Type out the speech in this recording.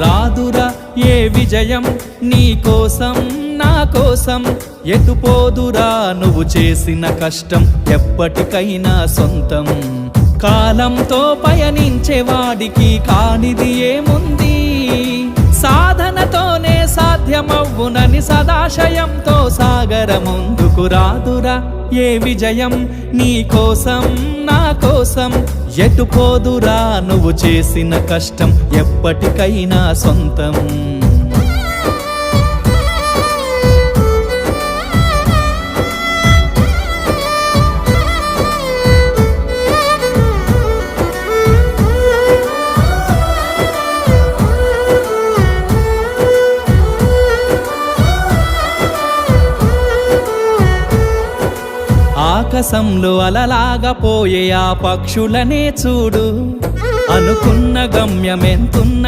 రాదురా ఏ విజయం నీ కోసం నా కోసం, ఎటుపోదురా నువ్వు చేసిన కష్టం ఎప్పటికైనా సొంతం. కాలంతో పయనించే వాడికి కానిది ఏముంది, సాధనతోనే సాధ్యమవ్వునని సదాశయంతో సాగర ముందుకు. రాదురా ఏ విజయం నీ కోసం నా కోసం, ఎటుపోదురా నువ్వు చేసిన కష్టం ఎప్పటికైనా సొంతం. ఆకాశంలో అలలాగా పోయే ఆ పక్షులనే చూడు, అనుకున్న గమ్యమెంతున్న